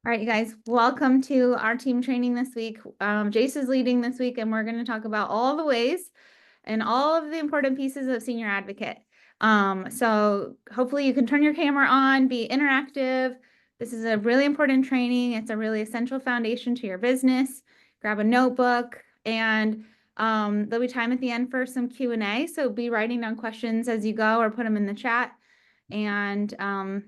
All right, you guys, welcome to our team training this week. Jace is leading this week, and we're going to talk about all the ways and all of the important pieces of senior advocate. So hopefully you can turn your camera on, be interactive. This is a really important training. It's a really essential foundation to your business. Grab a notebook, and there'll be time at the end for some Q&A. So be writing down questions as you go or put them in the chat. And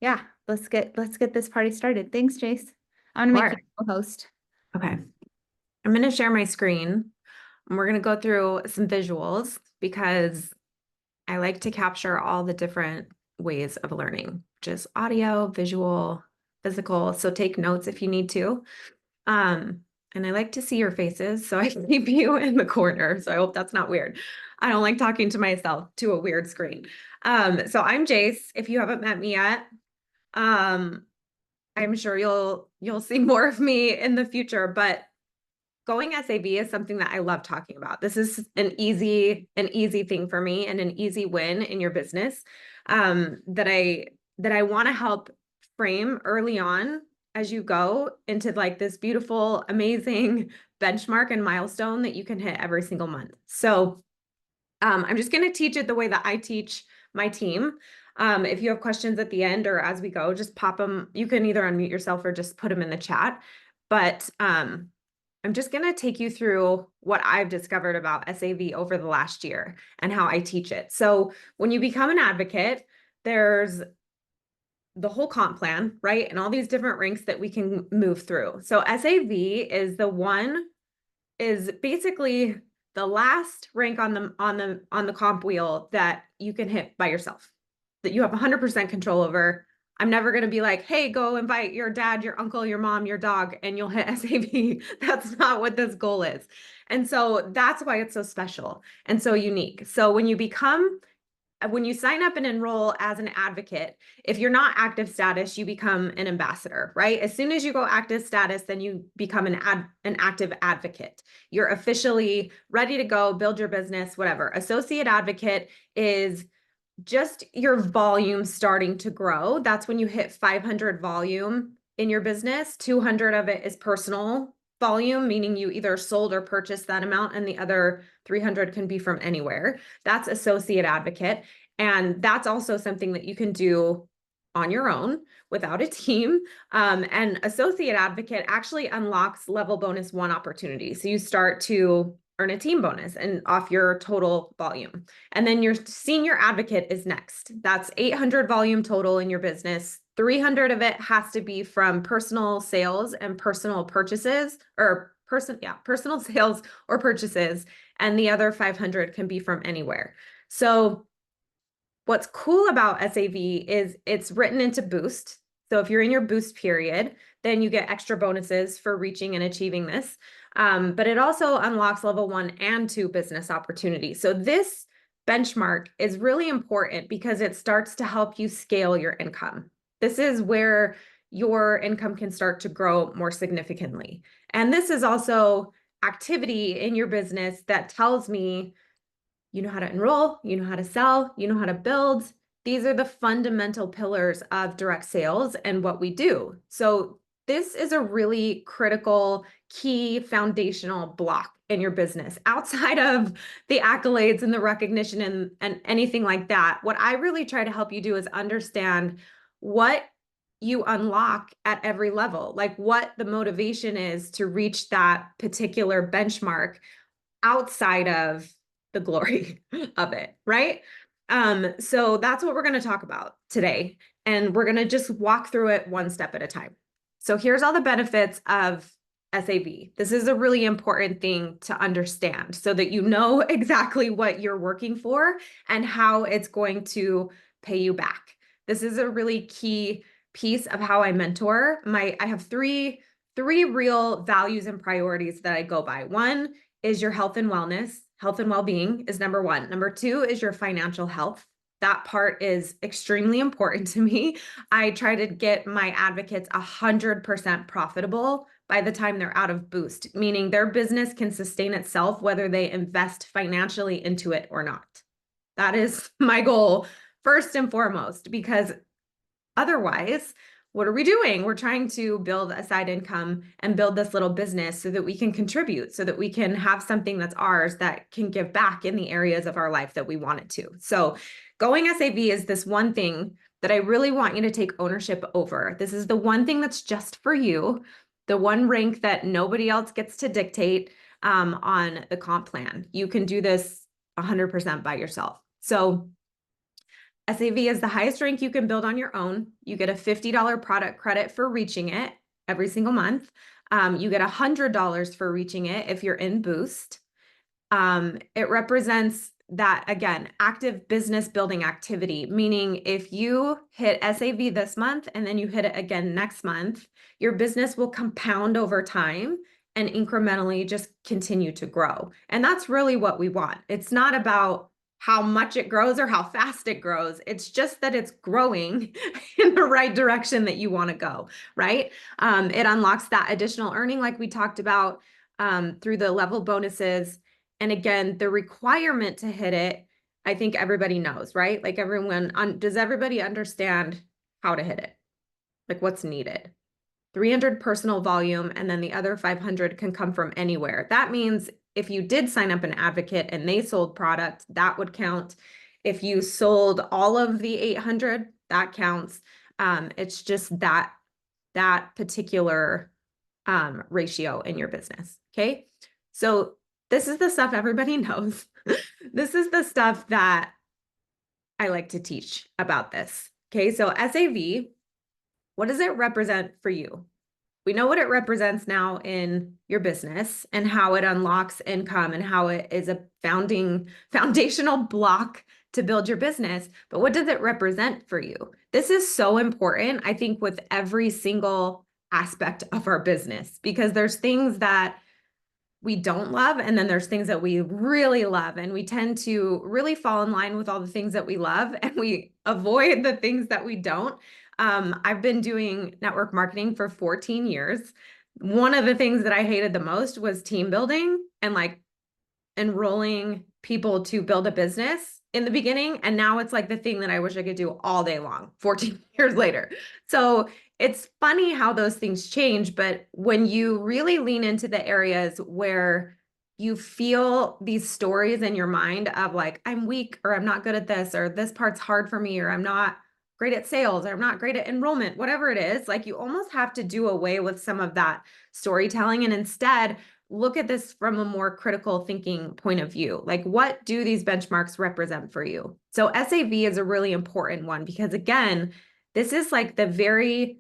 yeah, let's get this party started. Thanks, Jace. I'm gonna make you a host. Okay. I'm going to share my screen and we're going to go through some visuals because I like to capture all the different ways of learning, just audio, visual, physical. So take notes if you need to. And I like to see your faces, so I keep you in the corner. So I hope that's not weird. I don't like talking to myself to a weird screen. So I'm Jace. If you haven't met me yet, I'm sure you'll see more of me in the future, but going SAV is something that I love talking about. This is an easy thing for me and an easy win in your business that I want to help frame early on as you go into like this beautiful, amazing benchmark and milestone that you can hit every single month. So I'm just going to teach it the way that I teach my team. If you have questions at the end or as we go, just pop them. You can either unmute yourself or just put them in the chat. But I'm just going to take you through what I've discovered about SAV over the last year and how I teach it. So when you become an advocate, there's the whole comp plan, right? And all these different ranks that we can move through. So SAV is basically the last rank on the comp wheel that you can hit by yourself, that you have 100% control over. I'm never going to be like, hey, go invite your dad, your uncle, your mom, your dog, and you'll hit SAV. That's not what this goal is. And so that's why it's so special and so unique. So when you sign up and enroll as an advocate, if you're not active status, you become an ambassador, right? As soon as you go active status, then you become an active advocate. You're officially ready to go, build your business, whatever. Associate advocate is just your volume starting to grow. That's when you hit 500 volume in your business. 200 of it is personal volume, meaning you either sold or purchased that amount, and the other 300 can be from anywhere. That's associate advocate. And that's also something that you can do on your own without a team. And associate advocate actually unlocks level bonus 1 opportunity. So you start to earn a team bonus and off your total volume. And then your senior advocate is next. That's 800 volume total in your business. 300 of it has to be from personal sales and personal purchases or personal sales or purchases. And the other 500 can be from anywhere. So what's cool about SAV is it's written into Boost. So if you're in your Boost period, then you get extra bonuses for reaching and achieving this. But it also unlocks level 1 and 2 business opportunities. So this benchmark is really important because it starts to help you scale your income. This is where your income can start to grow more significantly. And this is also activity in your business that tells me you know how to enroll, you know how to sell, you know how to build. These are the fundamental pillars of direct sales and what we do. So this is a really critical, key, foundational block in your business. Outside of the accolades and the recognition and anything like that, what I really try to help you do is understand what you unlock at every level, like what the motivation is to reach that particular benchmark outside of the glory of it, right? So that's what we're going to talk about today. And we're going to just walk through it one step at a time. So here's all the benefits of SAV. This is a really important thing to understand so that you know exactly what you're working for and how it's going to pay you back. This is a really key piece of how I mentor. I have three real values and priorities that I go by. One is your health and wellness. Health and well-being is number 1. Number 2 is your financial health. That part is extremely important to me. I try to get my advocates 100% profitable by the time they're out of Boost, meaning their business can sustain itself whether they invest financially into it or not. That is my goal first and foremost, because otherwise, what are we doing? We're trying to build a side income and build this little business so that we can contribute, so that we can have something that's ours that can give back in the areas of our life that we want it to. So going SAV is this one thing that I really want you to take ownership over. This is the one thing that's just for you, the one rank that nobody else gets to dictate on the comp plan. You can do this 100% by yourself. So SAV is the highest rank you can build on your own. You get a $50 product credit for reaching it every single month. You get $100 for reaching it if you're in Boost. It represents that, again, active business building activity, meaning if you hit SAV this month and then you hit it again next month, your business will compound over time and incrementally just continue to grow. And that's really what we want. It's not about how much it grows or how fast it grows. It's just that it's growing in the right direction that you want to go, right? It unlocks that additional earning like we talked about through the level bonuses. And again, the requirement to hit it, I think everybody knows, right? Like does everybody understand how to hit it? Like what's needed? 300 personal volume, and then the other 500 can come from anywhere. That means if you did sign up an advocate and they sold product, that would count. If you sold all of the 800, that counts. It's just that particular ratio in your business. Okay. So this is the stuff everybody knows. This is the stuff that I like to teach about this. Okay. So SAV, what does it represent for you? We know what it represents now in your business and how it unlocks income and how it is a foundational block to build your business. But what does it represent for you? This is so important, I think, with every single aspect of our business, because there's things that we don't love, and then there's things that we really love, and we tend to really fall in line with all the things that we love, and we avoid the things that we don't. I've been doing network marketing for 14 years. One of the things that I hated the most was team building and like enrolling people to build a business in the beginning. And now it's like the thing that I wish I could do all day long, 14 years later. So it's funny how those things change, but when you really lean into the areas where you feel these stories in your mind of like, I'm weak, or I'm not good at this, or this part's hard for me, or I'm not great at sales, or I'm not great at enrollment, whatever it is, like you almost have to do away with some of that storytelling and instead look at this from a more critical thinking point of view. Like, what do these benchmarks represent for you? So SAV is a really important one because, again, this is like the very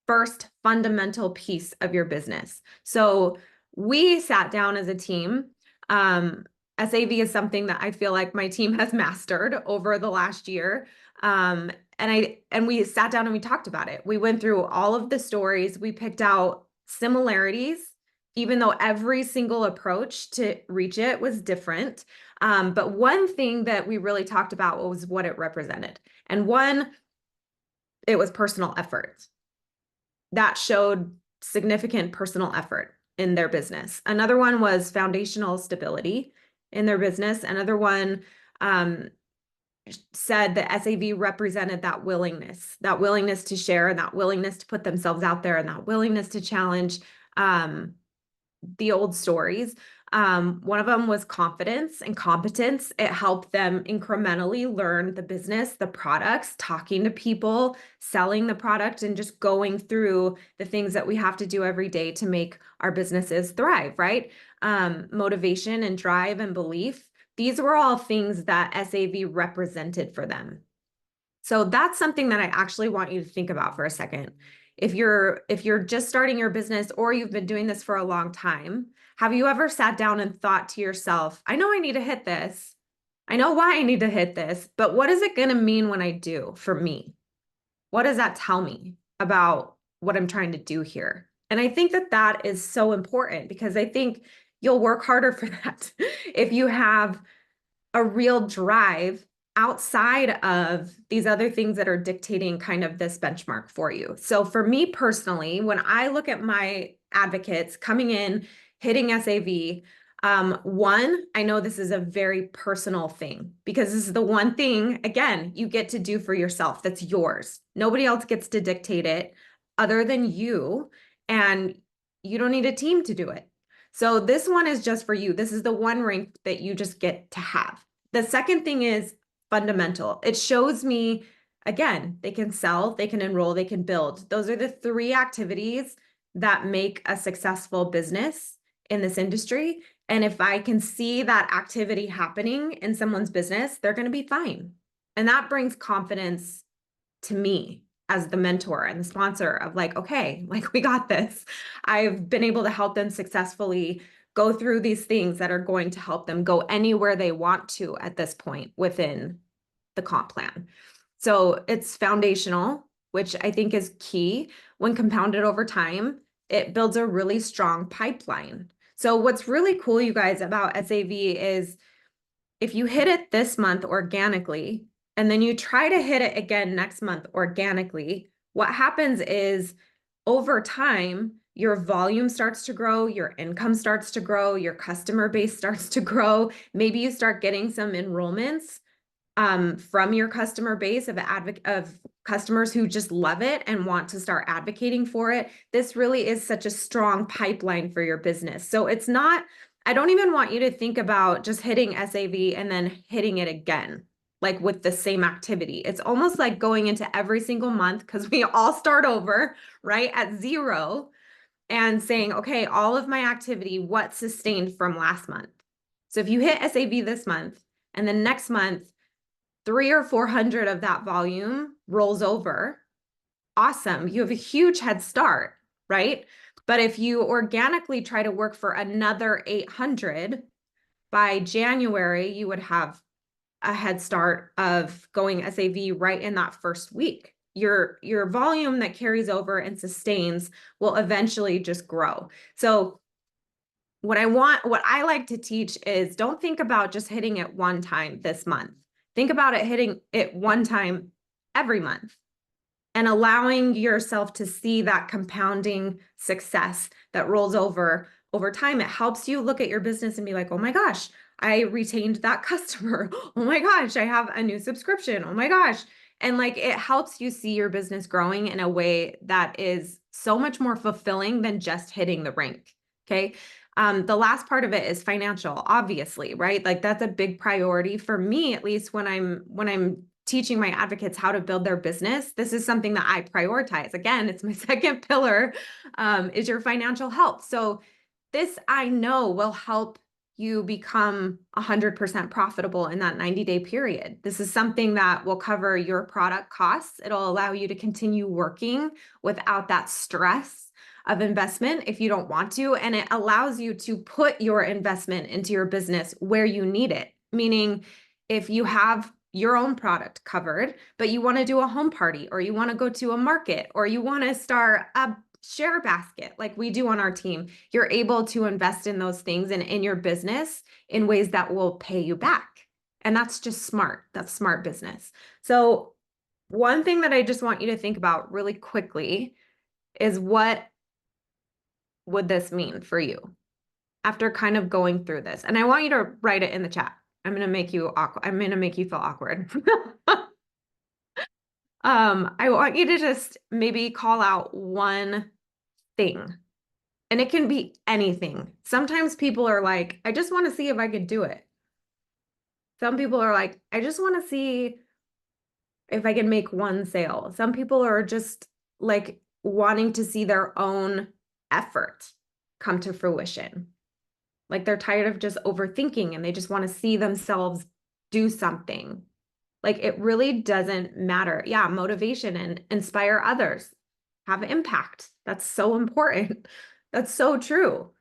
first fundamental piece of your business. So we sat down as a team. SAV is something that I feel like my team has mastered over the last year. And we sat down and we talked about it. We went through all of the stories. We picked out similarities, even though every single approach to reach it was different. But one thing that we really talked about was what it represented. And one, it was personal effort. That showed significant personal effort in their business. Another one was foundational stability in their business. Another one said that SAV represented that willingness to share, and that willingness to put themselves out there, and that willingness to challenge the old stories. One of them was confidence and competence. It helped them incrementally learn the business, the products, talking to people, selling the product, and just going through the things that we have to do every day to make our businesses thrive, right? Motivation and drive and belief. These were all things that SAV represented for them. So that's something that I actually want you to think about for a second. If you're just starting your business or you've been doing this for a long time, have you ever sat down and thought to yourself, I know I need to hit this. I know why I need to hit this, but what is it going to mean when I do for me? What does that tell me about what I'm trying to do here? And I think that that is so important because I think you'll work harder for that if you have a real drive outside of these other things that are dictating kind of this benchmark for you. So for me personally, when I look at my advocates coming in, hitting SAV, One, I know this is a very personal thing because this is the one thing, again, you get to do for yourself. That's yours. Nobody else gets to dictate it other than you, and you don't need a team to do it. So this one is just for you. This is the one rank that you just get to have. The second thing is fundamental. It shows me, again, they can sell, they can enroll, they can build. Those are the three activities that make a successful business in this industry. And if I can see that activity happening in someone's business, they're going to be fine. And that brings confidence to me as the mentor and the sponsor of like, okay, like we got this. I've been able to help them successfully go through these things that are going to help them go anywhere they want to at this point within the comp plan. So it's foundational, which I think is key. When compounded over time, it builds a really strong pipeline. So what's really cool, you guys, about SAV is if you hit it this month organically, and then you try to hit it again next month organically, what happens is over time, your volume starts to grow, your income starts to grow, your customer base starts to grow. Maybe you start getting some enrollments from your customer base of customers who just love it and want to start advocating for it. This really is such a strong pipeline for your business. So it's not, I don't even want you to think about just hitting SAV and then hitting it again, like with the same activity. It's almost like going into every single month because we all start over, right, at zero and saying, okay, all of my activity, what sustained from last month? So if you hit SAV this month and then next month, 300 or 400 of that volume rolls over, awesome. You have a huge head start, right? But if you organically try to work for another 800, by January, you would have a head start of going SAV right in that first week. Your volume that carries over and sustains will eventually just grow. So what I like to teach is don't think about just hitting it one time this month. Think about it hitting it one time every month and allowing yourself to see that compounding success that rolls over time. It helps you look at your business and be like, oh my gosh, I retained that customer. Oh my gosh, I have a new subscription. Oh my gosh. And like it helps you see your business growing in a way that is so much more fulfilling than just hitting the rank. Okay. The last part of it is financial, obviously, right? Like that's a big priority for me, at least when I'm teaching my advocates how to build their business. This is something that I prioritize. Again, it's my second pillar, is your financial health. So this I know will help you become 100% profitable in that 90-day period. This is something that will cover your product costs. It'll allow you to continue working without that stress of investment if you don't want to. And it allows you to put your investment into your business where you need it. Meaning if you have your own product covered, but you want to do a home party or you want to go to a market or you want to start a share basket like we do on our team, you're able to invest in those things and in your business in ways that will pay you back. And that's just smart. That's smart business. So one thing that I just want you to think about really quickly is what would this mean for you after kind of going through this? And I want you to write it in the chat. I'm going to make you awkward. I'm going to make you feel awkward. I want you to just maybe call out one thing, and it can be anything. Sometimes people are like, I just want to see if I could do it. Some people are like, I just want to see if I can make one sale. Some people are just like wanting to see their own effort come to fruition. Like they're tired of just overthinking and they just want to see themselves do something. Like it really doesn't matter. Yeah, motivation and inspire others, have impact. That's so important. That's so true.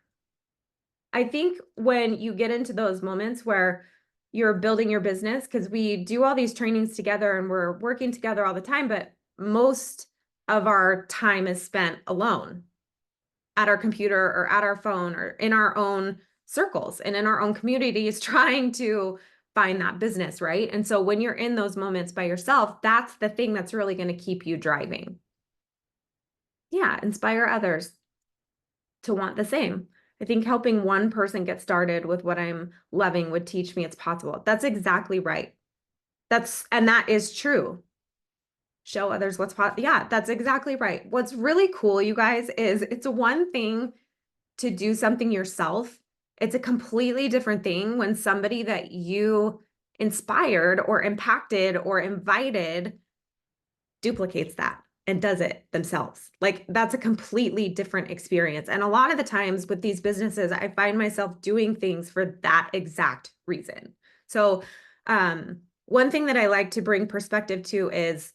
I think when you get into those moments where you're building your business, because we do all these trainings together and we're working together all the time, but most of our time is spent alone at our computer or at our phone or in our own circles and in our own communities trying to find that business, right? And so when you're in those moments by yourself, that's the thing that's really going to keep you driving. Yeah, inspire others to want the same. I think helping one person get started with what I'm loving would teach me it's possible. That's exactly right. And that is true. Show others what's possible. Yeah, that's exactly right. What's really cool, you guys, is it's one thing to do something yourself. It's a completely different thing when somebody that you inspired or impacted or invited duplicates that and does it themselves. Like that's a completely different experience. And a lot of the times with these businesses, I find myself doing things for that exact reason. So, one thing that I like to bring perspective to is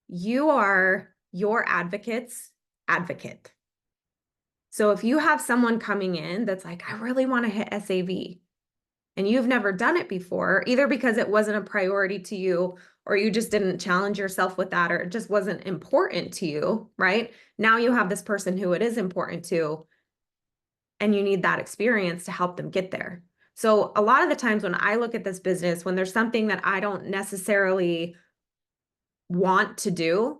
you are your advocate's advocate. So if you have someone coming in that's like, I really want to hit SAV, and you've never done it before, either because it wasn't a priority to you, or you just didn't challenge yourself with that, or it just wasn't important to you, right? Now you have this person who it is important to, and you need that experience to help them get there. So a lot of the times when I look at this business, when there's something that I don't necessarily want to do,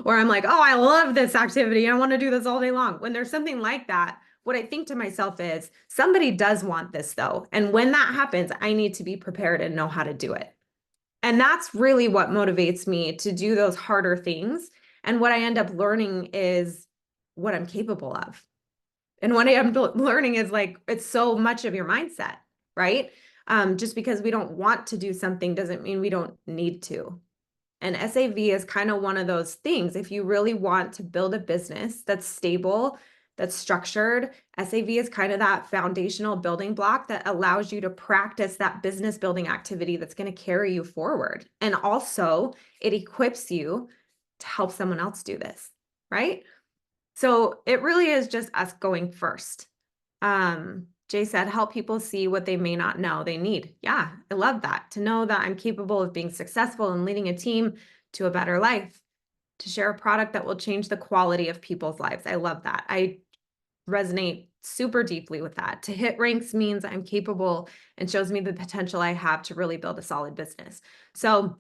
or I'm like, oh, I love this activity. I want to do this all day long. When there's something like that, what I think to myself is somebody does want this though. And when that happens, I need to be prepared and know how to do it. And that's really what motivates me to do those harder things. And what I end up learning is what I'm capable of. And what I am learning is like, it's so much of your mindset, right? Just because we don't want to do something doesn't mean we don't need to. And SAV is kind of one of those things. If you really want to build a business that's stable, that's structured, SAV is kind of that foundational building block that allows you to practice that business building activity that's going to carry you forward. And also, it equips you to help someone else do this, right? So it really is just us going first. Jay said, help people see what they may not know they need. Yeah, I love that. To know that I'm capable of being successful and leading a team to a better life, to share a product that will change the quality of people's lives. I love that. I resonate super deeply with that. To hit ranks means I'm capable and shows me the potential I have to really build a solid business. So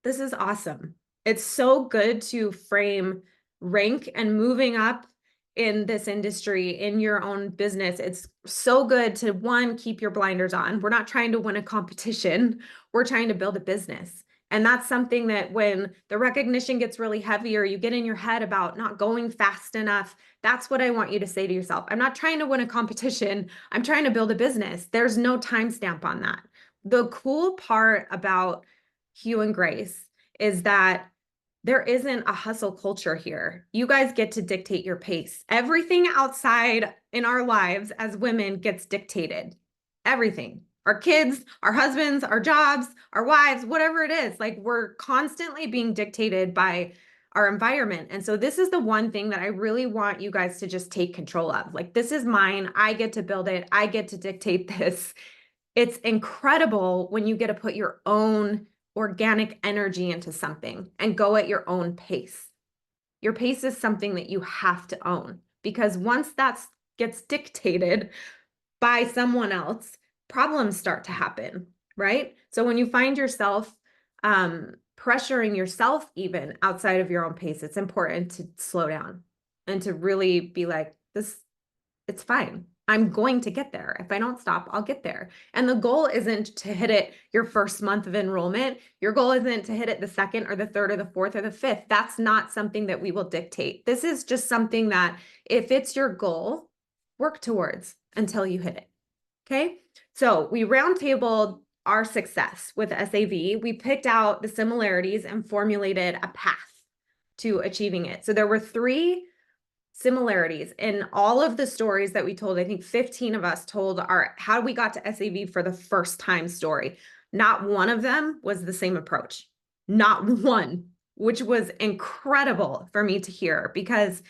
this is awesome. It's so good to frame rank and moving up in this industry, in your own business. It's so good to one, keep your blinders on. We're not trying to win a competition. We're trying to build a business. And that's something that when the recognition gets really heavy or you get in your head about not going fast enough, that's what I want you to say to yourself. I'm not trying to win a competition. I'm trying to build a business. There's no timestamp on that. The cool part about Hugh and Grace is that there isn't a hustle culture here. You guys get to dictate your pace. Everything outside in our lives as women gets dictated. Everything. Our kids, our husbands, our jobs, our wives, whatever it is, like we're constantly being dictated by our environment. And so this is the one thing that I really want you guys to just take control of. Like, this is mine. I get to build it. I get to dictate this. It's incredible when you get to put your own organic energy into something and go at your own pace. Your pace is something that you have to own, because once that gets dictated by someone else, problems start to happen, right? So when you find yourself pressuring yourself even outside of your own pace, it's important to slow down and to really be like, this, it's fine. I'm going to get there. If I don't stop, I'll get there. And the goal isn't to hit it your first month of enrollment. Your goal isn't to hit it the second or the third or the fourth or the fifth. That's not something that we will dictate. This is just something that if it's your goal, work towards until you hit it. Okay. So we roundtabled our success with SAV. We picked out the similarities and formulated a path to achieving it. So there were 3 similarities in all of the stories that we told. I think 15 of us told our how we got to SAV for the first time story. Not one of them was the same approach. Not one, which was incredible for me to hear, because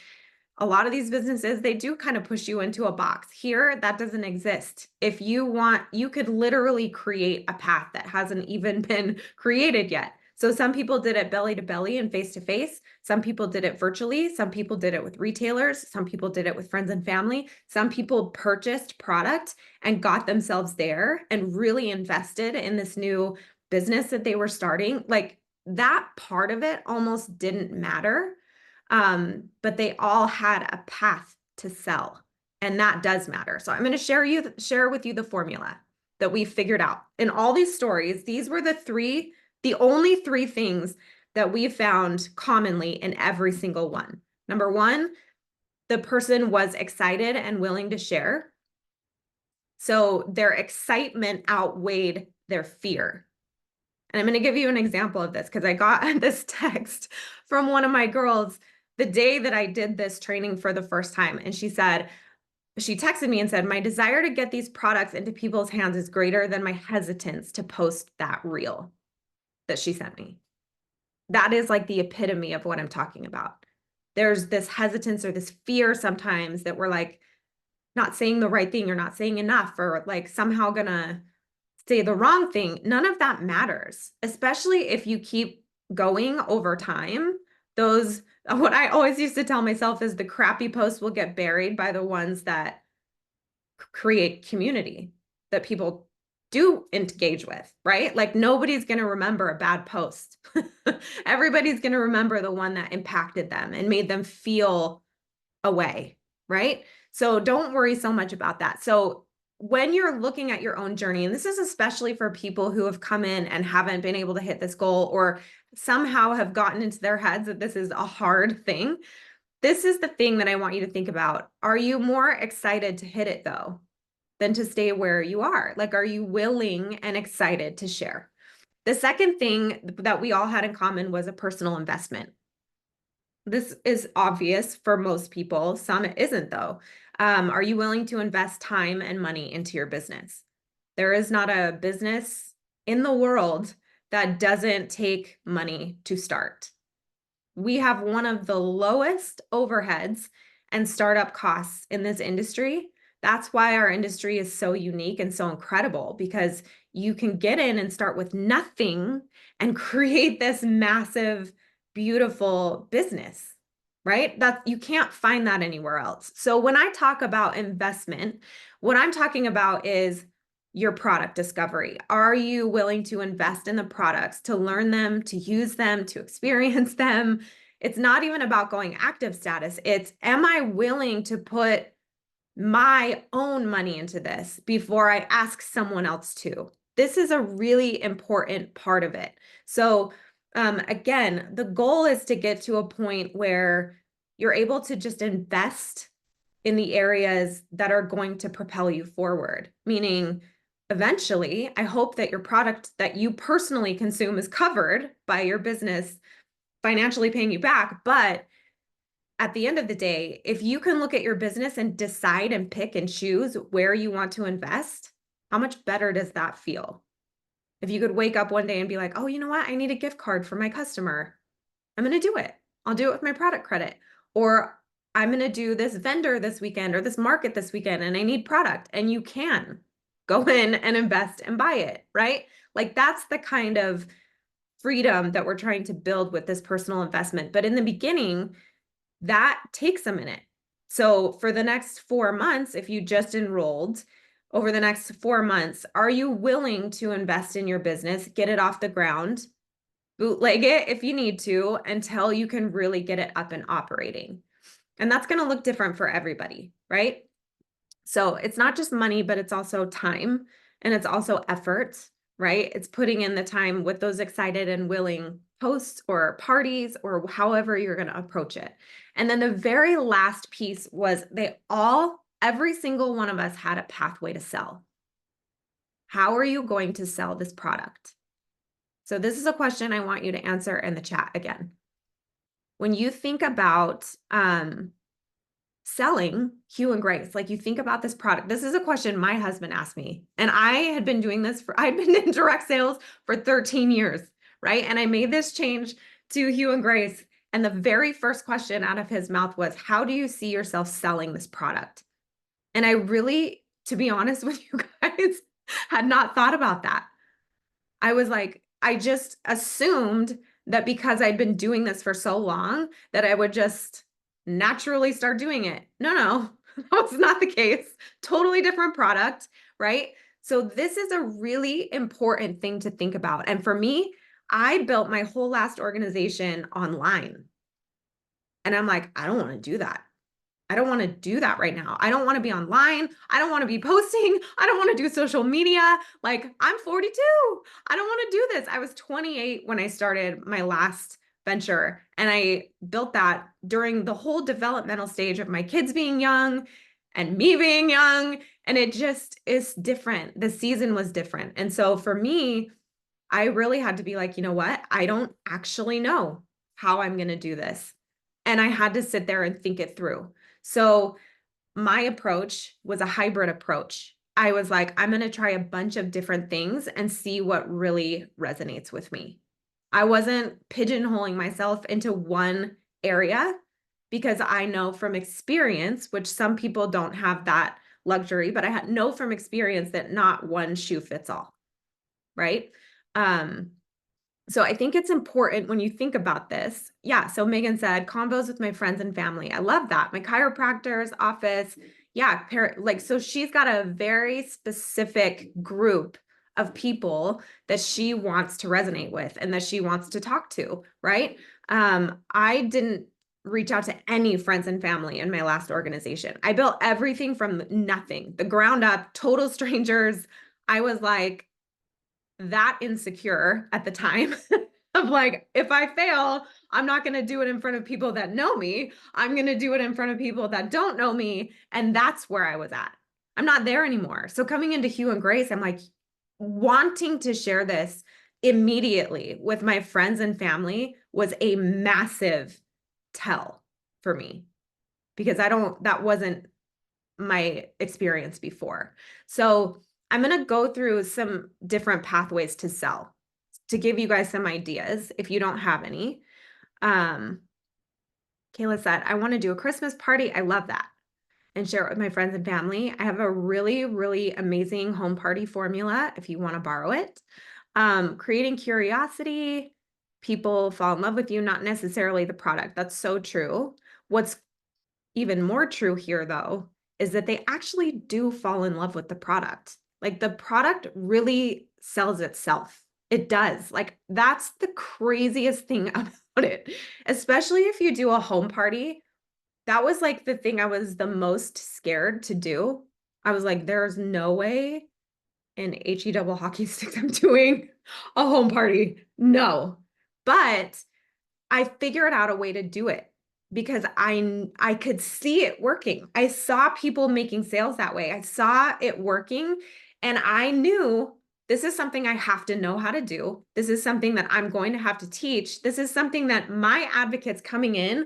a lot of these businesses, they do kind of push you into a box. Here, that doesn't exist. If you want, you could literally create a path that hasn't even been created yet. So some people did it belly to belly and face to face. Some people did it virtually. Some people did it with retailers. Some people did it with friends and family. Some people purchased product and got themselves there and really invested in this new business that they were starting. Like, that part of it almost didn't matter. But they all had a path to sell. And that does matter. So I'm going to share with you the formula that we figured out. In all these stories, these were the only three things that we found commonly in every single one. Number one, the person was excited and willing to share. So their excitement outweighed their fear. And I'm going to give you an example of this because I got this text from one of my girls the day that I did this training for the first time. And she texted me and said, my desire to get these products into people's hands is greater than my hesitance to post that reel that she sent me. That is like the epitome of what I'm talking about. There's this hesitance or this fear sometimes that we're like not saying the right thing or not saying enough or like somehow gonna say the wrong thing. None of that matters, especially if you keep going over time. What I always used to tell myself is the crappy posts will get buried by the ones that create community that people do engage with, right? Like nobody's going to remember a bad post. Everybody's going to remember the one that impacted them and made them feel a way, right? So don't worry so much about that. So when you're looking at your own journey, and this is especially for people who have come in and haven't been able to hit this goal or somehow have gotten into their heads that this is a hard thing, this is the thing that I want you to think about. Are you more excited to hit it though than to stay where you are? Like, are you willing and excited to share? The second thing that we all had in common was a personal investment. This is obvious for most people. Some it isn't though. Are you willing to invest time and money into your business? There is not a business in the world that doesn't take money to start. We have one of the lowest overheads and startup costs in this industry. That's why our industry is so unique and so incredible, because you can get in and start with nothing and create this massive, beautiful business, right? You can't find that anywhere else. So when I talk about investment, what I'm talking about is your product discovery. Are you willing to invest in the products, to learn them, to use them, to experience them? It's not even about going active status. It's, am I willing to put my own money into this before I ask someone else to? This is a really important part of it. So again, the goal is to get to a point where you're able to just invest in the areas that are going to propel you forward, meaning eventually, I hope that your product that you personally consume is covered by your business financially paying you back. But at the end of the day, if you can look at your business and decide and pick and choose where you want to invest, how much better does that feel? If you could wake up one day and be like, oh, you know what? I need a gift card for my customer. I'm going to do it. I'll do it with my product credit. Or I'm going to do this vendor this weekend or this market this weekend and I need product. And you can go in and invest and buy it, right? Like that's the kind of freedom that we're trying to build with this personal investment. But in the beginning, that takes a minute. So for the next 4 months, if you just enrolled over the next 4 months, are you willing to invest in your business, get it off the ground, bootleg it if you need to until you can really get it up and operating? And that's going to look different for everybody, right? So it's not just money, but it's also time and it's also effort, right? It's putting in the time with those excited and willing posts or parties or however you're going to approach it. And then the very last piece was every single one of us had a pathway to sell. How are you going to sell this product? So this is a question I want you to answer in the chat again. When you think about selling Hue and Grace, like you think about this product, this is a question my husband asked me. And I'd been in direct sales for 13 years, right? And I made this change to Hue and Grace. And the very first question out of his mouth was, how do you see yourself selling this product? And I really, to be honest with you guys, had not thought about that. I was like, I just assumed that because I'd been doing this for so long that I would just naturally start doing it. No, that was not the case. Totally different product, right? So this is a really important thing to think about. And for me, I built my whole last organization online. And I'm like, I don't want to do that. I don't want to do that right now. I don't want to be online. I don't want to be posting. I don't want to do social media. Like, I'm 42. I don't want to do this. I was 28 when I started my last venture, and I built that during the whole developmental stage of my kids being young and me being young. And it just is different. The season was different. And so for me, I really had to be like, you know what? I don't actually know how I'm going to do this. And I had to sit there and think it through. So my approach was a hybrid approach. I was like, I'm going to try a bunch of different things and see what really resonates with me. I wasn't pigeonholing myself into one area because I know from experience, which some people don't have that luxury, but I know from experience that not one shoe fits all, right? Um, so I think it's important when you think about this. Yeah. So Megan said, convos with my friends and family. I love that. My chiropractor's office. Yeah. Like, so she's got a very specific group of people that she wants to resonate with and that she wants to talk to. Right. I didn't reach out to any friends and family in my last organization. I built everything from nothing, the ground up, total strangers. I was like, that insecure at the time of like, if I fail, I'm not going to do it in front of people that know me. I'm going to do it in front of people that don't know me. And that's where I was at. I'm not there anymore. So coming into Hue and Grace, I'm like wanting to share this immediately with my friends and family was a massive tell for me because that wasn't my experience before. So I'm going to go through some different pathways to sell to give you guys some ideas if you don't have any. Kayla said, I want to do a Christmas party. I love that. And share it with my friends and family. I have a really, really amazing home party formula if you want to borrow it. Creating curiosity. People fall in love with you, not necessarily the product. That's so true. What's even more true here, though, is that they actually do fall in love with the product. Like the product really sells itself. It does. Like that's the craziest thing about it, especially if you do a home party. That was like the thing I was the most scared to do. I was like, there's no way in HE double hockey sticks I'm doing a home party. No. But I figured out a way to do it because I could see it working. I saw people making sales that way. I saw it working and I knew this is something I have to know how to do. This is something that I'm going to have to teach. This is something that my advocates coming in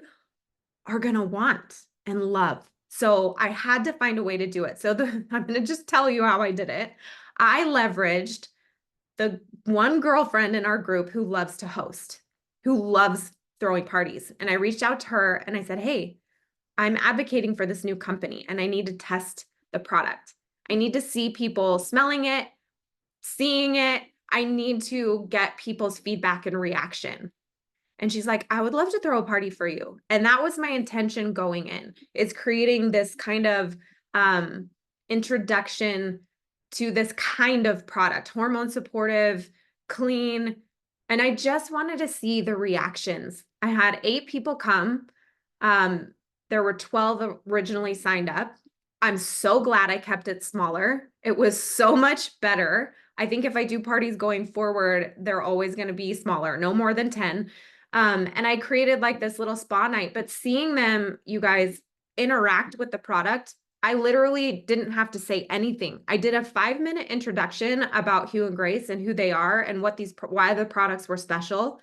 are going to want and love. So I had to find a way to do it. So I'm going to just tell you how I did it. I leveraged the one girlfriend in our group who loves to host, who loves throwing parties. And I reached out to her and I said, hey, I'm advocating for this new company and I need to test the product. I need to see people smelling it, seeing it. I need to get people's feedback and reaction. And she's like, I would love to throw a party for you. And that was my intention going in, is creating this kind of introduction to this kind of product, hormone supportive, clean. And I just wanted to see the reactions. I had 8 people come. There were 12 originally signed up. I'm so glad I kept it smaller. It was so much better. I think if I do parties going forward, they're always going to be smaller, no more than 10. And I created like this little spa night, but seeing them, you guys, interact with the product, I literally didn't have to say anything. I did a 5-minute introduction about Hue and Grace and who they are and why the products were special.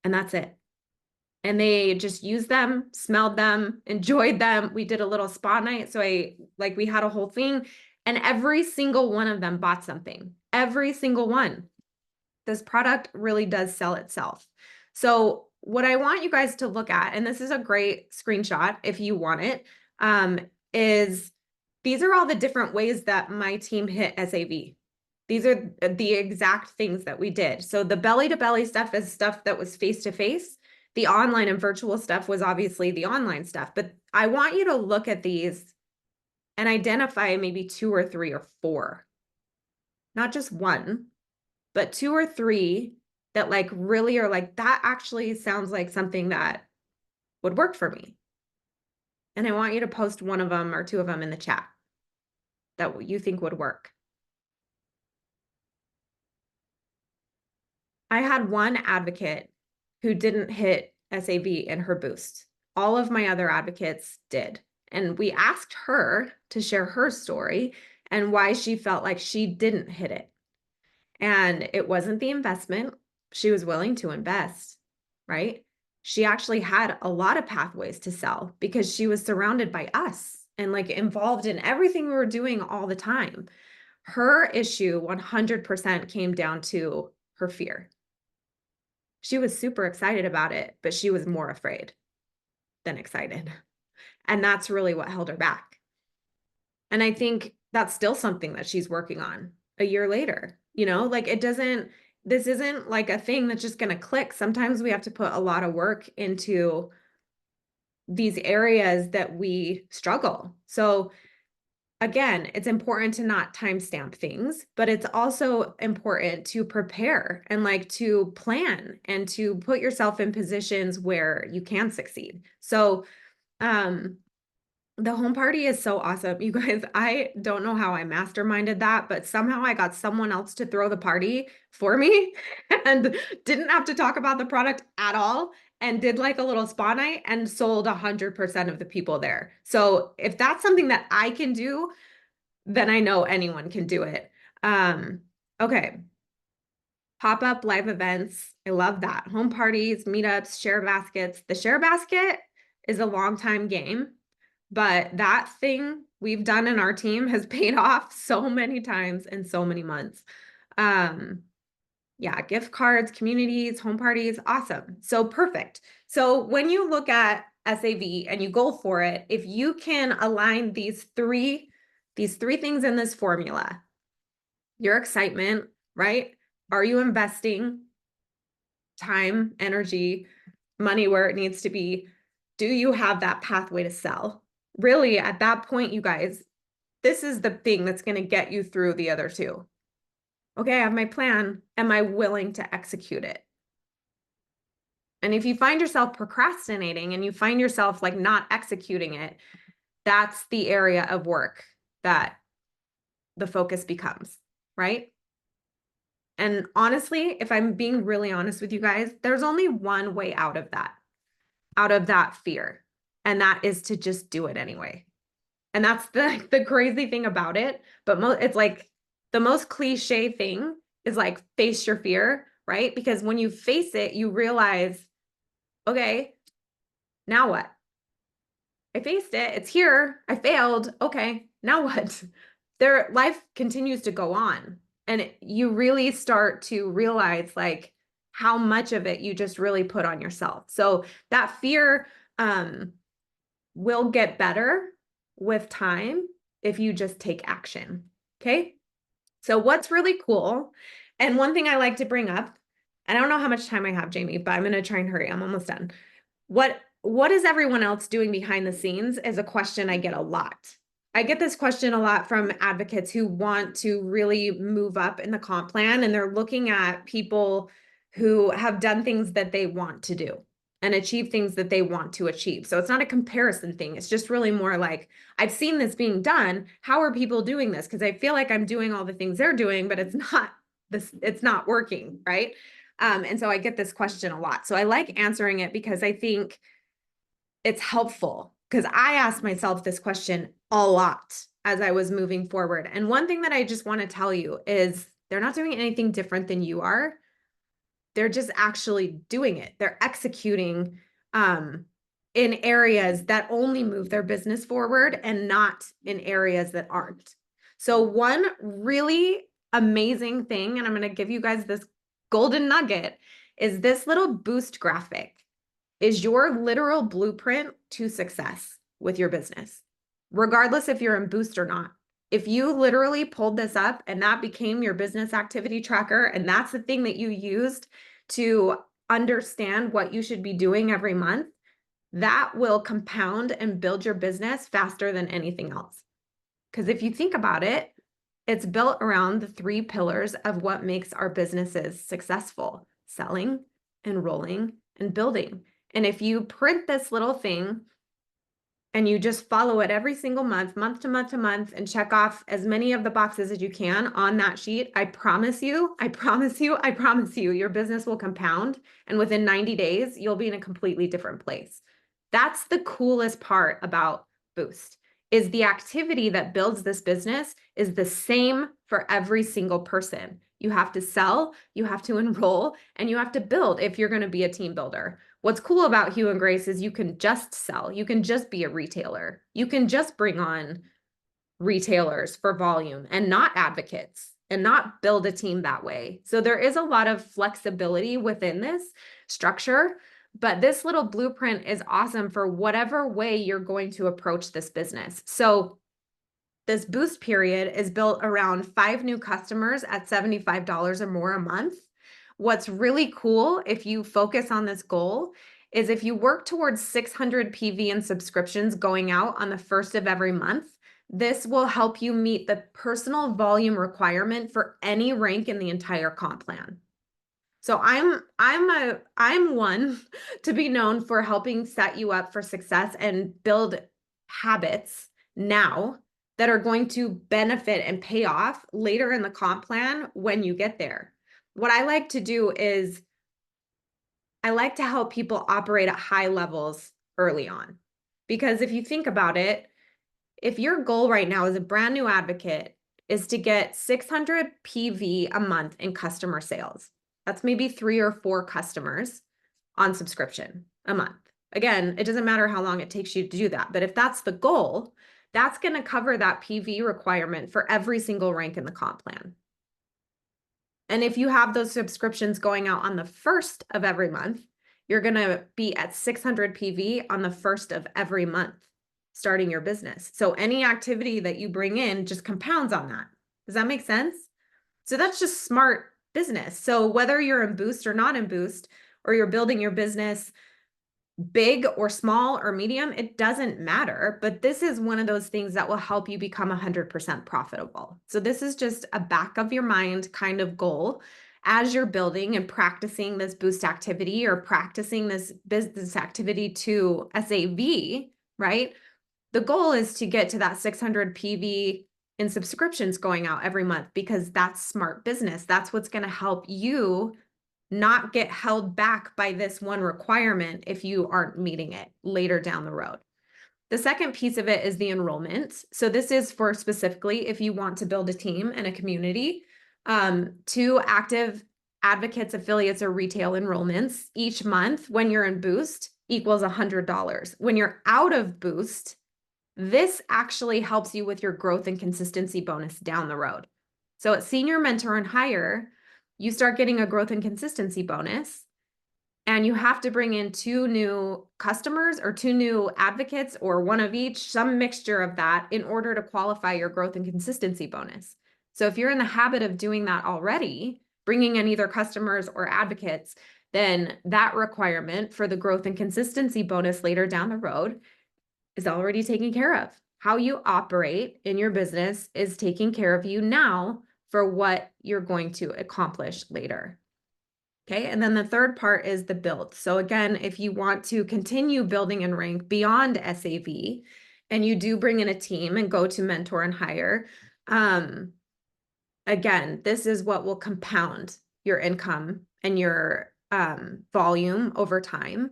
And that's it. And they just used them, smelled them, enjoyed them. We did a little spa night. So we had a whole thing and every single one of them bought something. Every single one. This product really does sell itself. So what I want you guys to look at, and this is a great screenshot if you want it, is these are all the different ways that my team hit SAV. These are the exact things that we did. So the belly to belly stuff is stuff that was face to face. The online and virtual stuff was obviously the online stuff, but I want you to look at these and identify maybe 2 or 3 or 4, not just one, but 2 or 3 that like really are like, that actually sounds like something that would work for me. And I want you to post one of them or two of them in the chat that you think would work. I had one advocate who didn't hit SAV in her boost. All of my other advocates did. And we asked her to share her story and why she felt like she didn't hit it. And it wasn't the investment. She was willing to invest, right? She actually had a lot of pathways to sell because she was surrounded by us and like involved in everything we were doing all the time. Her issue 100% came down to her fear. She was super excited about it, but she was more afraid than excited. And that's really what held her back. And I think that's still something that she's working on a year later. Like this isn't like a thing that's just going to click. Sometimes we have to put a lot of work into these areas that we struggle. So again, it's important to not timestamp things, but it's also important to prepare and like to plan and to put yourself in positions where you can succeed. So, the home party is so awesome. You guys, I don't know how I masterminded that, but somehow I got someone else to throw the party for me and didn't have to talk about the product at all and did like a little spa night and sold 100% of the people there. So if that's something that I can do, then I know anyone can do it. Okay. Pop-up live events. I love that. Home parties, meetups, share baskets. The share basket is a long time game, but that thing we've done in our team has paid off so many times in so many months. Yeah, gift cards, communities, home parties, awesome. So perfect. So when you look at SAV and you go for it, if you can align these three things in this formula, your excitement, right? Are you investing time, energy, money where it needs to be? Do you have that pathway to sell? Really, at that point, you guys, this is the thing that's going to get you through the other two. Okay, I have my plan. Am I willing to execute it? And if you find yourself procrastinating and you find yourself like not executing it, that's the area of work that the focus becomes, right? And honestly, if I'm being really honest with you guys, there's only one way out of that fear. And that is to just do it anyway. And that's the crazy thing about it. But it's like the most cliche thing is like face your fear, right? Because when you face it, you realize, okay, now what? I faced it. It's here. I failed. Okay, now what? Their life continues to go on. And you really start to realize like how much of it you just really put on yourself. So that fear will get better with time if you just take action. Okay. So what's really cool, and one thing I like to bring up, I don't know how much time I have, Jamie, but I'm going to try and hurry. I'm almost done. What is everyone else doing behind the scenes is a question I get a lot. I get this question a lot from advocates who want to really move up in the comp plan, and they're looking at people who have done things that they want to do and achieve things that they want to achieve. So it's not a comparison thing. It's just really more like, I've seen this being done. How are people doing this? Because I feel like I'm doing all the things they're doing, but it's not working, right? And so I get this question a lot. So I like answering it because I think it's helpful, because I asked myself this question a lot as I was moving forward. And one thing that I just want to tell you is they're not doing anything different than you are. They're just actually doing it. They're executing in areas that only move their business forward and not in areas that aren't. So one really amazing thing, and I'm going to give you guys this golden nugget, is this little boost graphic is your literal blueprint to success with your business, regardless if you're in boost or not. If you literally pulled this up and that became your business activity tracker, and that's the thing that you used to understand what you should be doing every month, that will compound and build your business faster than anything else. Because if you think about it, it's built around the three pillars of what makes our businesses successful: selling, enrolling, and building. And if you print this little thing and you just follow it every single month, month to month to month, and check off as many of the boxes as you can on that sheet, I promise you, I promise you, I promise you, your business will compound. And within 90 days, you'll be in a completely different place. That's the coolest part about Boost, is the activity that builds this business is the same for every single person. You have to sell, you have to enroll, and you have to build if you're going to be a team builder. What's cool about Hue and Grace is you can just sell. You can just be a retailer. You can just bring on retailers for volume and not advocates and not build a team that way. So there is a lot of flexibility within this structure, but this little blueprint is awesome for whatever way you're going to approach this business. So this boost period is built around 5 new customers at $75 or more a month. What's really cool if you focus on this goal is if you work towards 600 PV and subscriptions going out on the first of every month, this will help you meet the personal volume requirement for any rank in the entire comp plan. So I'm one to be known for helping set you up for success and build habits now that are going to benefit and pay off later in the comp plan when you get there. What I like to do is I like to help people operate at high levels early on. Because if you think about it, if your goal right now as a brand new advocate is to get 600 PV a month in customer sales, that's maybe 3 or 4 customers on subscription a month. Again, it doesn't matter how long it takes you to do that, but if that's the goal, that's going to cover that PV requirement for every single rank in the comp plan. And if you have those subscriptions going out on the first of every month, you're going to be at 600 PV on the first of every month starting your business. So any activity that you bring in just compounds on that. Does that make sense? So that's just smart business. So whether you're in Boost or not in Boost, or you're building your business big or small or medium, it doesn't matter. But this is one of those things that will help you become 100% profitable. So this is just a back of your mind kind of goal as you're building and practicing this Boost activity or practicing this business activity to SAV, right? The goal is to get to that 600 PV in subscriptions going out every month, because that's smart business. That's what's going to help you not get held back by this one requirement if you aren't meeting it later down the road. The second piece of it is the enrollment. So this is for specifically if you want to build a team and a community. 2 active advocates, affiliates, or retail enrollments each month when you're in Boost equals $100. When you're out of Boost, this actually helps you with your growth and consistency bonus down the road. So at Senior Mentor and Higher, you start getting a growth and consistency bonus, and you have to bring in 2 new customers or 2 new advocates or one of each, some mixture of that, in order to qualify your growth and consistency bonus. So if you're in the habit of doing that already, bringing in either customers or advocates, then that requirement for the growth and consistency bonus later down the road is already taken care of. How you operate in your business is taking care of you now for what you're going to accomplish later. Okay, and then the third part is the build. So again, if you want to continue building and rank beyond SAV, and you do bring in a team and go to Mentor and Hire, again, this is what will compound your income and your volume over time.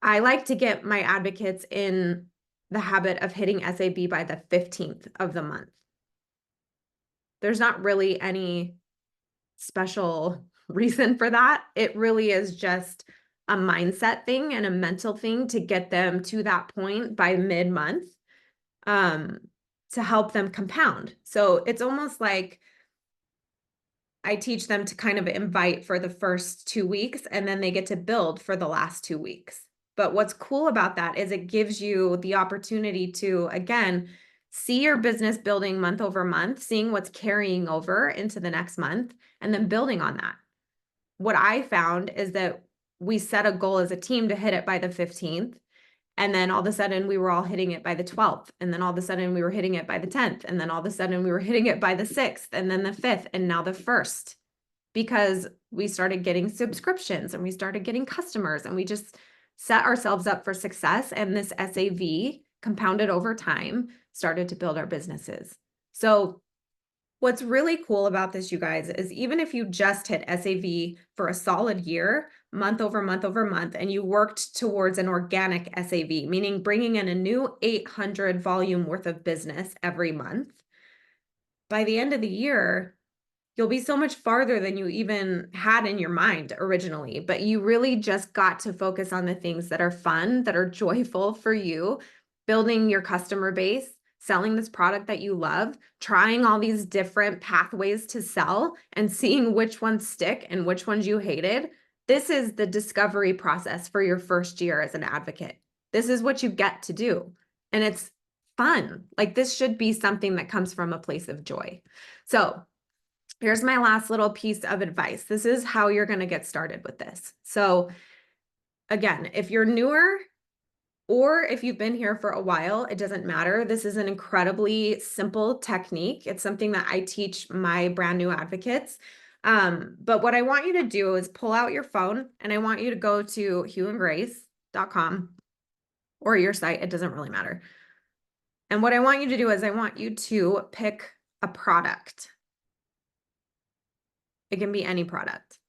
I like to get my advocates in the habit of hitting SAV by the 15th of the month. There's not really any special reason for that. It really is just a mindset thing and a mental thing to get them to that point by mid-month, to help them compound. So it's almost like I teach them to kind of invite for the first 2 weeks, and then they get to build for the last 2 weeks. But what's cool about that is it gives you the opportunity to, again, see your business building month over month, seeing what's carrying over into the next month, and then building on that. What I found is that we set a goal as a team to hit it by the 15th. And then all of a sudden we were all hitting it by the 12th. And then all of a sudden we were hitting it by the 10th. And then all of a sudden we were hitting it by the 6th, and then the 5th, and now the 1st, because we started getting subscriptions and we started getting customers, and we just set ourselves up for success. And this SAV compounded over time, started to build our businesses. So what's really cool about this, you guys, is even if you just hit SAV for a solid year, month over month over month, and you worked towards an organic SAV, meaning bringing in a new 800 volume worth of business every month, by the end of the year, you'll be so much farther than you even had in your mind originally. But you really just got to focus on the things that are fun, that are joyful for you, building your customer base, selling this product that you love, trying all these different pathways to sell and seeing which ones stick and which ones you hated. This is the discovery process for your first year as an advocate. This is what you get to do. And it's fun. Like, this should be something that comes from a place of joy. So here's my last little piece of advice. This is how you're going to get started with this. So again, if you're newer or if you've been here for a while, it doesn't matter. This is an incredibly simple technique. It's something that I teach my brand new advocates. But what I want you to do is pull out your phone and I want you to go to hughandgrace.com or your site. It doesn't really matter. And what I want you to do is I want you to pick a product. It can be any product.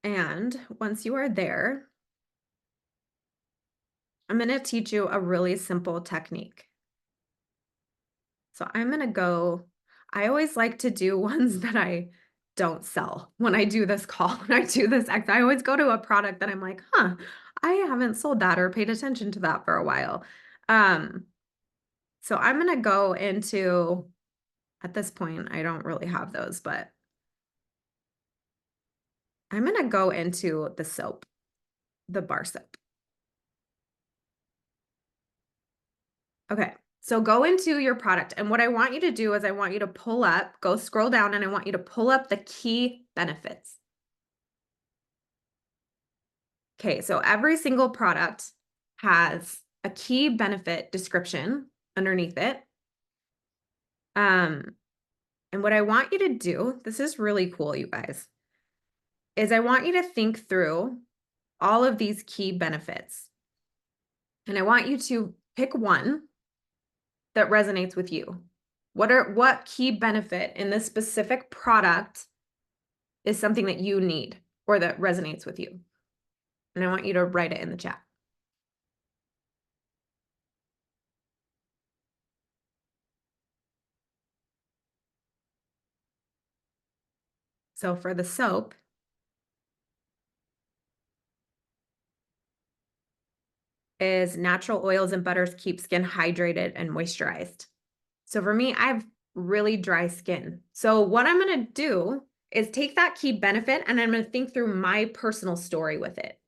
And once you are there, I'm going to teach you a really simple technique. So I'm going to go, I always like to do ones that I don't sell when I do this call, when I do this, I always go to a product that I'm like, I haven't sold that or paid attention to that for a while. So I'm going to go into, at this point, I don't really have those, but I'm going to go into the soap, the bar soap. Okay, so go into your product. And what I want you to do is I want you to pull up, go scroll down, and I want you to pull up the key benefits. Okay, so every single product has a key benefit description underneath it. And what I want you to do, this is really cool, you guys, is I want you to think through all of these key benefits. And I want you to pick one that resonates with you. What key benefit in this specific product is something that you need or that resonates with you? And I want you to write it in the chat. So for the soap, is natural oils and butters keep skin hydrated and moisturized. So for me, I have really dry skin. So what I'm going to do is take that key benefit and I'm going to think through my personal story with it.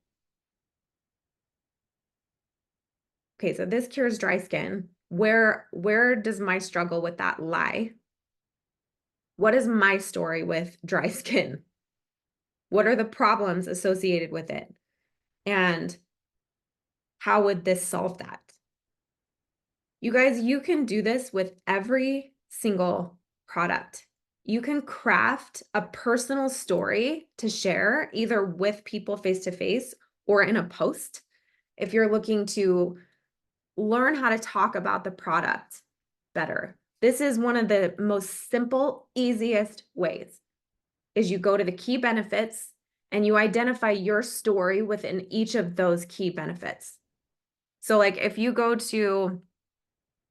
Okay, so this cures dry skin. Where does my struggle with that lie? What is my story with dry skin? What are the problems associated with it? And how would this solve that? You guys, you can do this with every single product. You can craft a personal story to share either with people face to face or in a post. If you're looking to learn how to talk about the product better, this is one of the most simple, easiest ways is you go to the key benefits and you identify your story within each of those key benefits. So like if you go to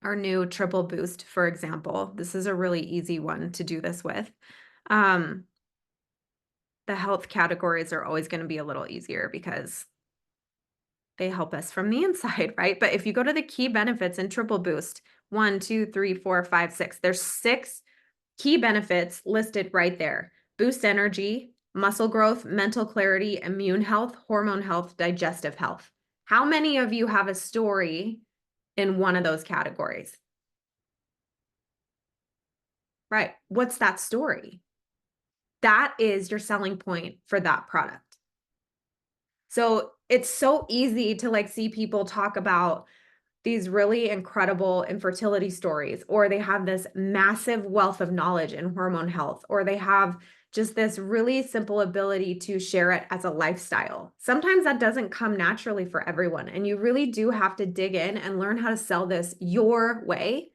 our new triple boost, for example, this is a really easy one to do this with. The health categories are always going to be a little easier because they help us from the inside, right? But if you go to the key benefits in triple boost, 1, 2, 3, 4, 5, 6, there's 6 key benefits listed right there. Boost energy, muscle growth, mental clarity, immune health, hormone health, digestive health. How many of you have a story in one of those categories? Right. What's that story? That is your selling point for that product. So it's so easy to like see people talk about these really incredible infertility stories, or they have this massive wealth of knowledge in hormone health, or they have just this really simple ability to share it as a lifestyle. Sometimes that doesn't come naturally for everyone, and you really do have to dig in and learn how to sell this your way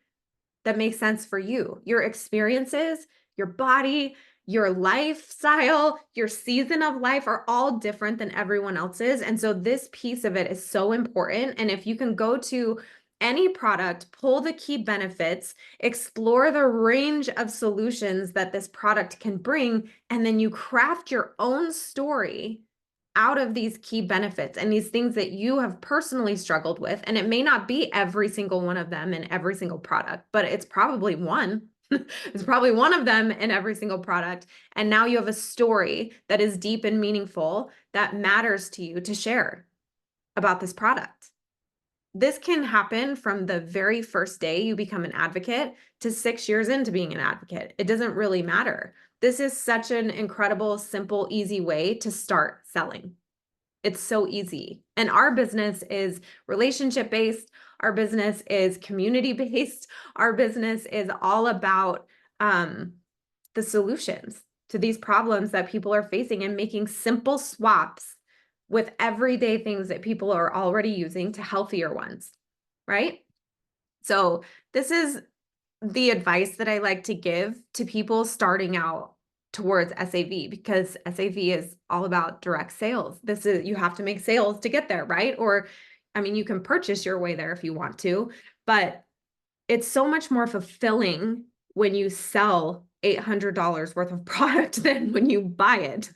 that makes sense for you, your experiences, your body, your lifestyle, your season of life are all different than everyone else's. And so this piece of it is so important. And if you can go to any product, pull the key benefits, explore the range of solutions that this product can bring, and then you craft your own story out of these key benefits and these things that you have personally struggled with. And it may not be every single one of them in every single product, but it's probably one. It's probably one of them in every single product. And now you have a story that is deep and meaningful that matters to you to share about this product. This can happen from the very first day you become an advocate to 6 years into being an advocate. It doesn't really matter. This is such an incredible, simple, easy way to start selling. It's so easy. And our business is relationship based. Our business is community based. Our business is all about the solutions to these problems that people are facing and making simple swaps with everyday things that people are already using to healthier ones, right? So this is the advice that I like to give to people starting out towards SAV, because SAV is all about direct sales. This is, you have to make sales to get there, right? Or, I mean, you can purchase your way there if you want to, but it's so much more fulfilling when you sell $800 worth of product than when you buy it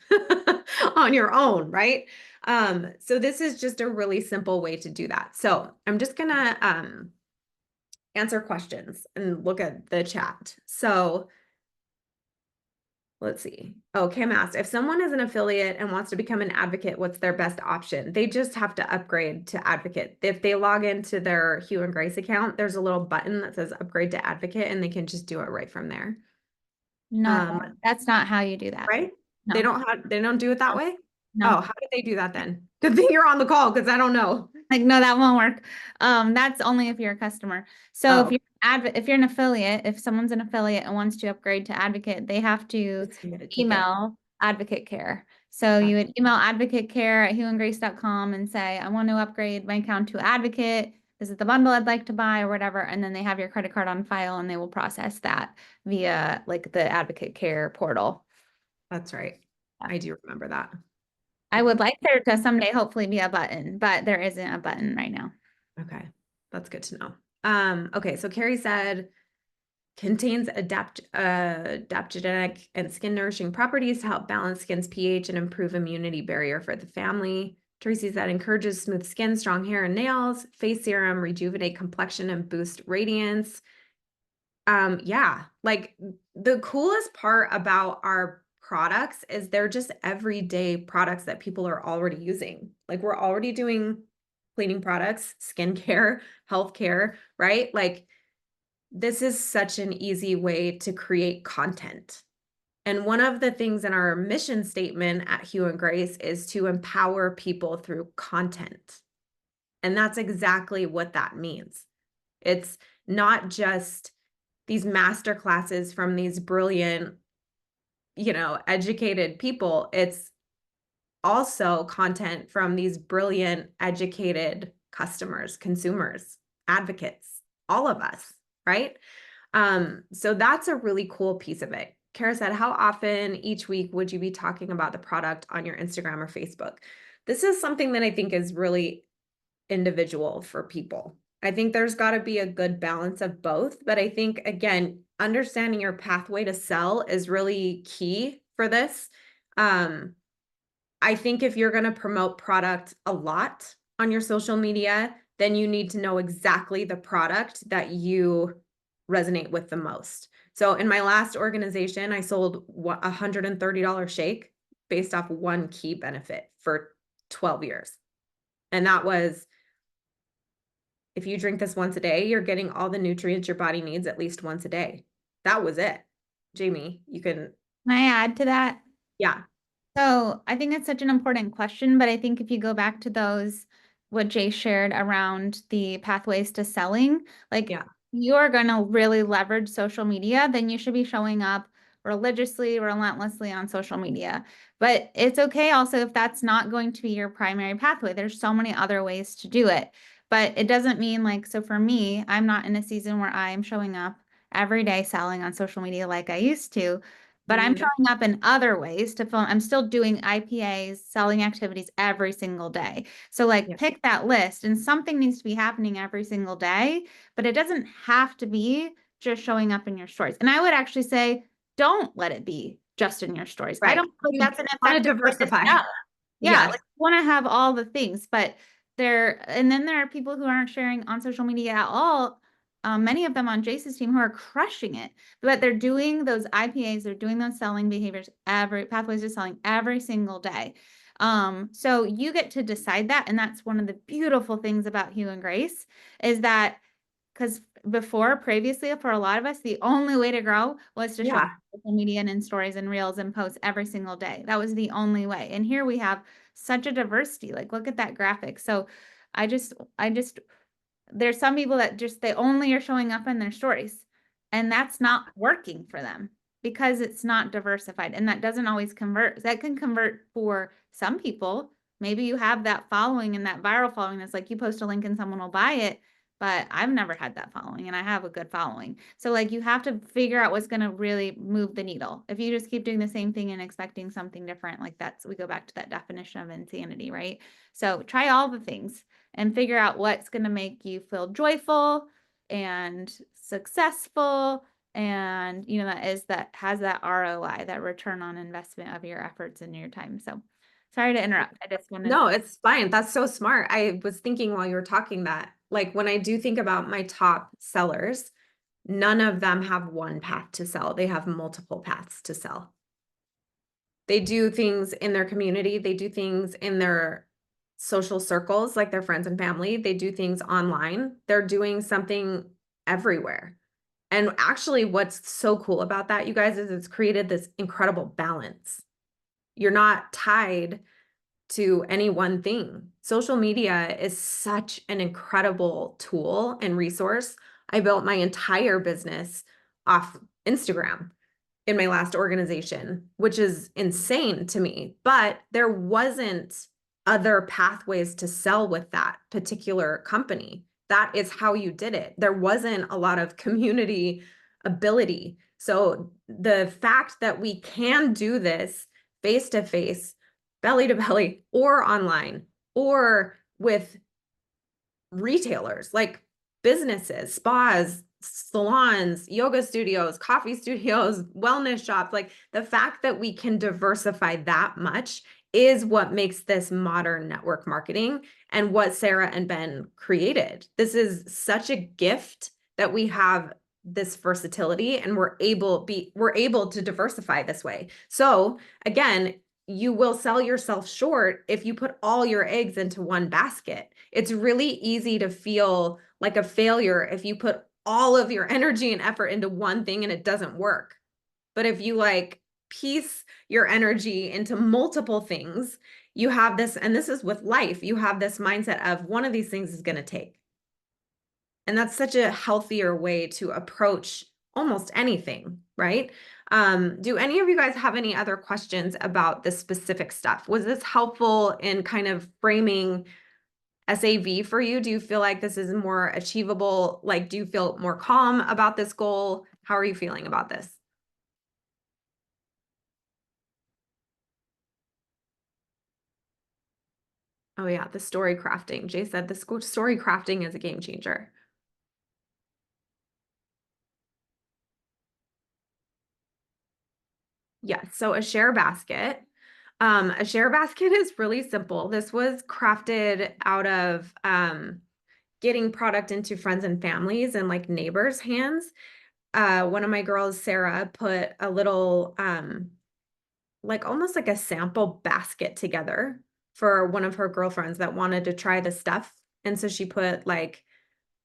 on your own, right? So this is just a really simple way to do that. So I'm just gonna answer questions and look at the chat. So let's see. Oh, Kim asked, if someone is an affiliate and wants to become an advocate, what's their best option? They just have to upgrade to advocate. If they log into their Hue and Grace account, there's a little button that says upgrade to advocate, and they can just do it right from there. No, that's not how you do that. Right? No. They don't do it that way? No. Oh, how did they do that then? Good thing you're on the call, because I don't know. Like, no, that won't work. That's only if you're a customer. So if Oh, if you're an affiliate, if someone's an affiliate and wants to upgrade to advocate, they have to submit a ticket. email advocate care. So you would email advocate care at hueandgrace.com and say, I want to upgrade my account to advocate. This is the bundle I'd like to buy or whatever. And then they have your credit card on file and they will process that via like the advocate care portal. That's right. Yeah. I do remember that. I would like there to someday hopefully be a button, but there isn't a button right now. Okay. That's good to know. Okay. So Carrie said, contains adaptogenic and skin nourishing properties to help balance skin's pH and improve immunity barrier for the family. Tracy said, encourages smooth skin, strong hair and nails, face serum, rejuvenate complexion and boost radiance. Yeah, like the coolest part about our products is they're just everyday products that people are already using. Like we're already doing cleaning products, skincare, healthcare, right? Like this is such an easy way to create content. And one of the things in our mission statement at Hue and Grace is to empower people through content. And that's exactly what that means. It's not just these master classes from these brilliant, educated people. It's also content from these brilliant, educated customers, consumers, advocates, all of us, right? So that's a really cool piece of it. Kara said, how often each week would you be talking about the product on your Instagram or Facebook? This is something that I think is really individual for people. I think there's got to be a good balance of both. But I think, again, understanding your pathway to sell is really key for this. I think if you're going to promote product a lot on your social media, then you need to know exactly the product that you resonate with the most. So in my last organization, I sold a $130 shake based off one key benefit for 12 years. And that was, if you drink this once a day, you're getting all the nutrients your body needs at least once a day. That was it. Jamie, you can. Can I add to that? Yeah. So I think it's such an important question, but I think if you go back to those what Jay shared around the pathways to selling. Like Yeah. you are going to really leverage social media, then you should be showing up religiously, relentlessly on social media. But it's okay also if that's not going to be your primary pathway. There's so many other ways to do it. But it doesn't mean like, so for me, I'm not in a season where I'm showing up every day selling on social media like I used to, but I'm Mhm. showing up in other ways to film. I'm still doing IPAs, selling activities every single day. So like Yeah. pick that list and something needs to be happening every single day, but it doesn't have to be just showing up in your stories. And I would actually say, don't let it be just in your stories. I Right. don't feel like You that's an want to effective way to diversify. sell. Yeah, Yes. like want to have all the things, but and then there are people who aren't sharing on social media at all. Many of them on Jace's team who are crushing it, but they're doing those IPAs, they're doing those selling behaviors, every pathways to selling every single day. So you get to decide that, and that's one of the beautiful things about Hugh and Grace is that because previously, for a lot of us, the only way to grow was to show up Yeah. on social media and in stories and reels and posts every single day. That was the only way. And here we have such a diversity. Like, look at that graphic. So I just there's some people that just they only are showing up in their stories and that's not working for them because it's not diversified and that doesn't always convert. That can convert for some people. Maybe you have that following and that viral following that's like you post a link and someone will buy it, but I've never had that following and I have a good following. So like you have to figure out what's going to really move the needle. If you just keep doing the same thing and expecting something different, like we go back to that definition of insanity, right? So try all the things and figure out what's going to make you feel joyful and successful and that has that ROI, that return on investment of your efforts and your time. So sorry to interrupt. I just wanted No, it's fine. That's so smart. I was thinking while you were talking that, like, when I do think about my top sellers, none of them have one path to sell. They have multiple paths to sell. They do things in their community. They do things in their social circles, like their friends and family. They do things online. They're doing something everywhere. And actually, what's so cool about that, you guys, is it's created this incredible balance. You're not tied to any one thing. Social media is such an incredible tool and resource. I built my entire business off Instagram in my last organization, which is insane to me. But there wasn't other pathways to sell with that particular company. That is how you did it. There wasn't a lot of community ability. So the fact that we can do this face to face, belly to belly, or online, or with retailers like businesses, spas, salons, yoga studios, coffee studios, wellness shops, like the fact that we can diversify that much is what makes this modern network marketing and what Sarah and Ben created. This is such a gift that we have this versatility and we're able to diversify this way. So again, you will sell yourself short if you put all your eggs into one basket. It's really easy to feel like a failure if you put all of your energy and effort into one thing and it doesn't work. But if you like piece your energy into multiple things, you have this, and this is with life, you have this mindset of one of these things is going to take. And that's such a healthier way to approach almost anything, right? Do any of you guys have any other questions about this specific stuff? Was this helpful in kind of framing SAV for you? Do you feel like this is more achievable? Like, do you feel more calm about this goal? How are you feeling about this? Oh yeah, the story crafting. Jay said the story crafting is a game changer. Yes, so a share basket. A share basket is really simple. This was crafted out of getting product into friends and families and like neighbors' hands. One of my girls, Sarah, put a little like almost like a sample basket together for one of her girlfriends that wanted to try the stuff. And so she put like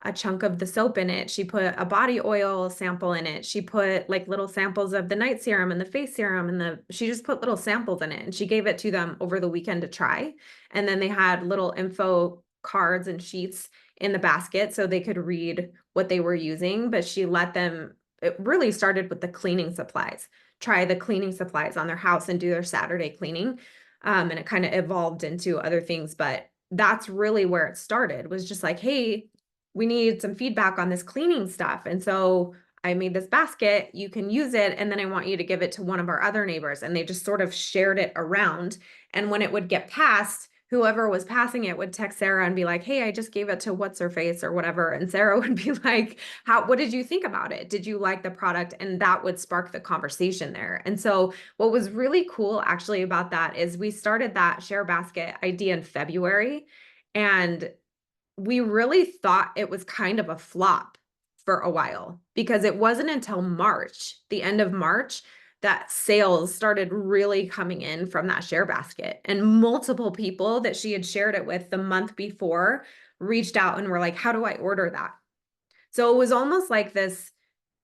a chunk of the soap in it. She put a body oil sample in it. She put like little samples of the night serum and the face serum and she just put little samples in it and she gave it to them over the weekend to try. And then they had little info cards and sheets in the basket so they could read what they were using, but she let them, it really started with the cleaning supplies. Try the cleaning supplies on their house and do their Saturday cleaning. And it kind of evolved into other things, but that's really where it started, was just like, hey, we need some feedback on this cleaning stuff. And so I made this basket, you can use it, and then I want you to give it to one of our other neighbors. And they just sort of shared it around. And when it would get passed, whoever was passing it would text Sarah and be like, hey, I just gave it to what's her face or whatever. And Sarah would be like, what did you think about it? Did you like the product? And that would spark the conversation there. And so what was really cool actually about that is we started that share basket idea in February, and we really thought it was kind of a flop for a while, because it wasn't until March, the end of March, that sales started really coming in from that share basket. And multiple people that she had shared it with the month before reached out and were like, how do I order that? So it was almost like this.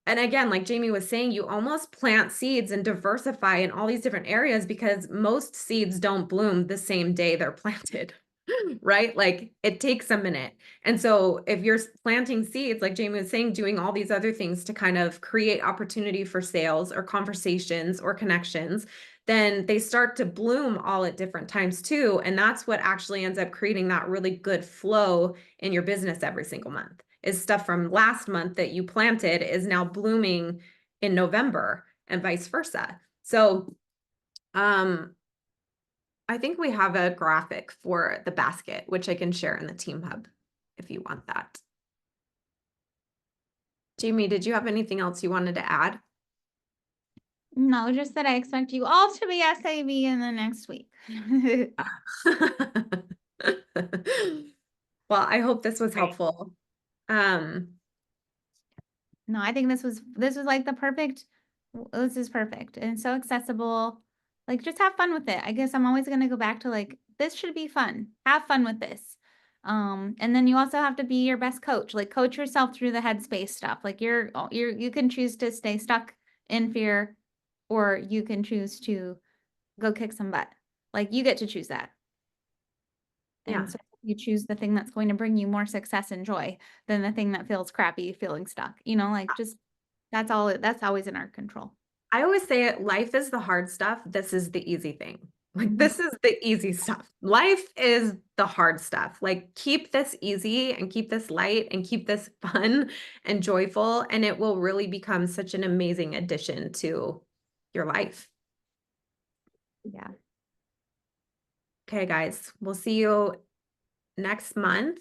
And again, like Jamie was saying, you almost plant seeds and diversify in all these different areas, because most seeds don't bloom the same day they're planted. Right? Like it takes a minute. And so if you're planting seeds, like Jamie was saying, doing all these other things to kind of create opportunity for sales or conversations or connections, then they start to bloom all at different times too. And that's what actually ends up creating that really good flow in your business every single month, is stuff from last month that you planted is now blooming in November and vice versa. So, I think we have a graphic for the basket, which I can share in the team hub if you want that. Jamie, did you have anything else you wanted to add? No, just that I expect you all to be SAV in the next week. Well, I hope this was helpful. No, I think this was like this is perfect and so accessible. Like just have fun with it. I guess I'm always gonna go back to like this should be fun. Have fun with this. And then you also have to be your best coach. Like coach yourself through the headspace stuff. Like you can choose to stay stuck in fear, or you can choose to go kick some butt. Like you get to choose that. Yeah. And so you choose the thing that's going to bring you more success and joy than the thing that feels crappy, feeling stuck. Like just that's always in our control. I always say it, life is the hard stuff. This is the easy thing. Like this is the easy stuff. Life is the hard stuff. Like keep this easy and keep this light and keep this fun and joyful, and it will really become such an amazing addition to your life. Yeah. Okay, guys, we'll see you next month.